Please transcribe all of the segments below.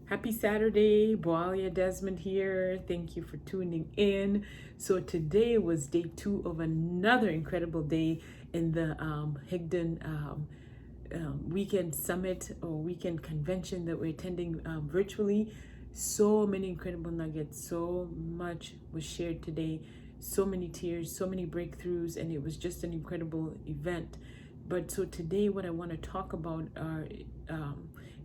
Happy Saturday, Boalia Desmond here. Thank you for tuning in. So today was day 2 of another incredible day in the Higdon weekend summit or weekend convention that we're attending virtually. So many incredible nuggets, so much was shared today, so many tears, so many breakthroughs, and it was just an incredible event. But so today, what I want to talk about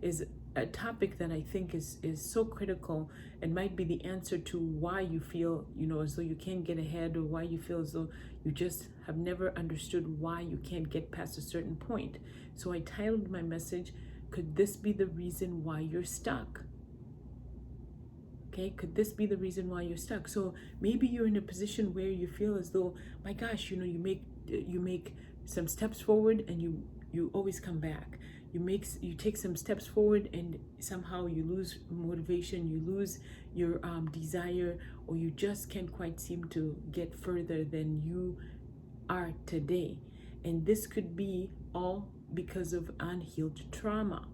is a topic that I think is so critical and might be the answer to why you feel, as though you can't get ahead, or why you feel as though you just have never understood why you can't get past a certain point. So I titled my message, Could This Be the Reason Why You're Stuck? Okay, could this be the reason why you're stuck? So maybe you're in a position where you feel as though, my gosh, you make some steps forward and you always come back. You take some steps forward and somehow you lose motivation, you lose your desire, or you just can't quite seem to get further than you are today. And this could be all because of unhealed trauma.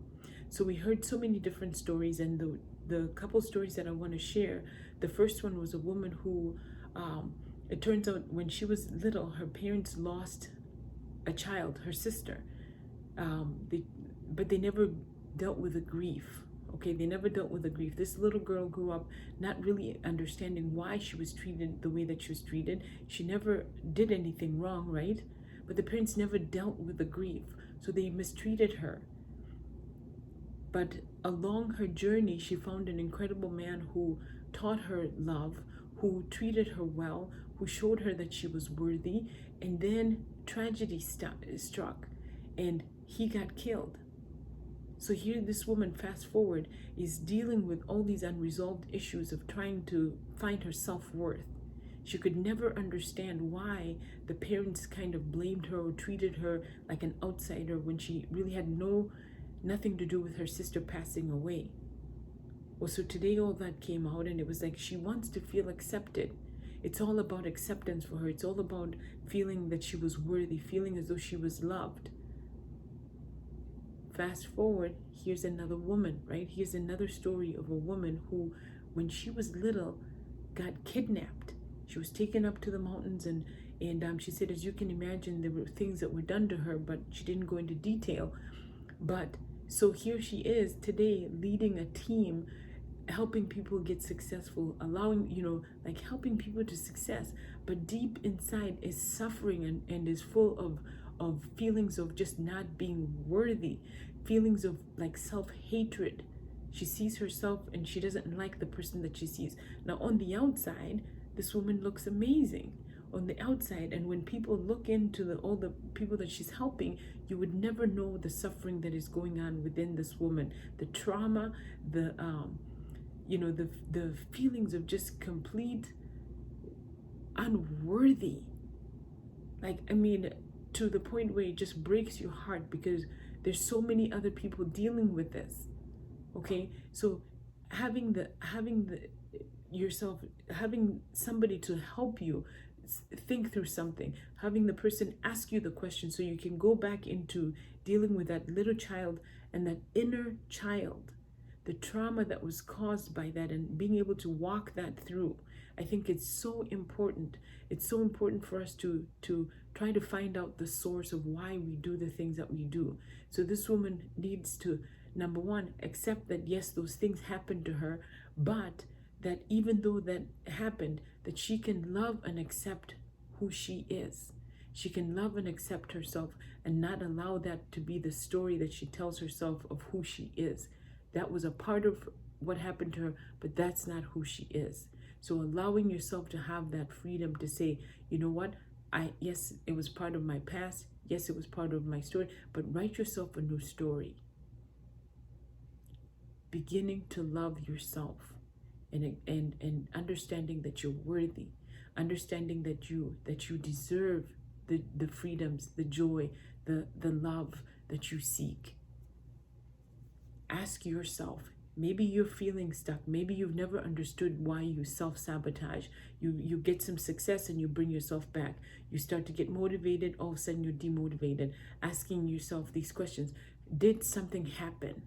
So we heard so many different stories, and the couple stories that I want to share. The first one was a woman who, it turns out when she was little, her parents lost a child, her sister. But they never dealt with the grief. Okay, they never dealt with the grief. This little girl grew up not really understanding why she was treated the way that she was treated. She never did anything wrong, right? But the parents never dealt with the grief, so they mistreated her. But along her journey, she found an incredible man who taught her love, who treated her well, who showed her that she was worthy. And then tragedy struck, and he got killed. So here this woman, fast forward, is dealing with all these unresolved issues of trying to find her self-worth. She could never understand why the parents kind of blamed her or treated her like an outsider when she really had nothing to do with her sister passing away. Well, so today all that came out, and it was like she wants to feel accepted. It's all about acceptance for her. It's all about feeling that she was worthy, feeling as though she was loved. Fast forward, here's another woman, right? Here's another story of a woman who, when she was little, got kidnapped. She was taken up to the mountains, and she said, as you can imagine, there were things that were done to her, but she didn't go into detail. But so here she is today, leading a team, helping people get successful, helping people to success, but deep inside is suffering and is full of feelings of just not being worthy, feelings of like self-hatred. She sees herself and she doesn't like the person that she sees. Now on the outside, this woman looks amazing on the outside, and when people look into all the people that she's helping, you would never know the suffering that is going on within this woman, the trauma, the feelings of just complete unworthy. To the point where it just breaks your heart because there's so many other people dealing with this. Okay, so having somebody to help you think through something, having the person ask you the question so you can go back into dealing with that little child and that inner child, the trauma that was caused by that, and being able to walk that through. I think it's so important. It's so important for us to try to find out the source of why we do the things that we do. So this woman needs to, number one, accept that yes, those things happened to her, but that even though that happened, that she can love and accept who she is. She can love and accept herself and not allow that to be the story that she tells herself of who she is. That was a part of what happened to her, but that's not who she is. So allowing yourself to have that freedom to say, you know what, yes, it was part of my past. Yes, it was part of my story, but write yourself a new story. Beginning to love yourself and understanding that you're worthy, understanding that you deserve the freedoms, the joy, the love that you seek. Ask yourself, maybe you're feeling stuck. Maybe you've never understood why you self-sabotage. You get some success and you bring yourself back. You start to get motivated, all of a sudden you're demotivated. Asking yourself these questions. Did something happen?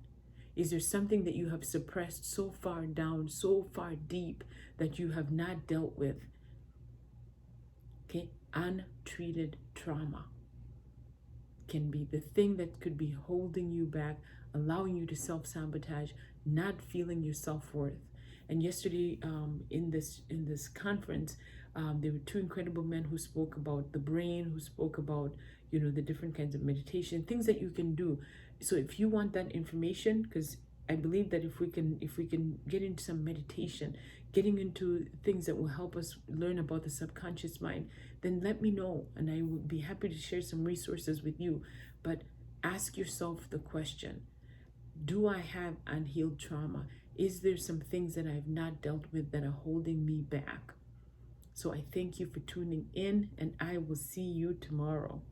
Is there something that you have suppressed so far down, so far deep that you have not dealt with? Okay, untreated trauma can be the thing that could be holding you back, allowing you to self-sabotage, not feeling your self-worth. And yesterday, in this conference, there were two incredible men who spoke about the brain, who spoke about, you know, the different kinds of meditation, things that you can do. So if you want that information, because I believe that if we can get into some meditation, getting into things that will help us learn about the subconscious mind, then let me know, and I would be happy to share some resources with you. But ask yourself the question, do I have unhealed trauma? Is there some things that I've not dealt with that are holding me back? So I thank you for tuning in, and I will see you tomorrow.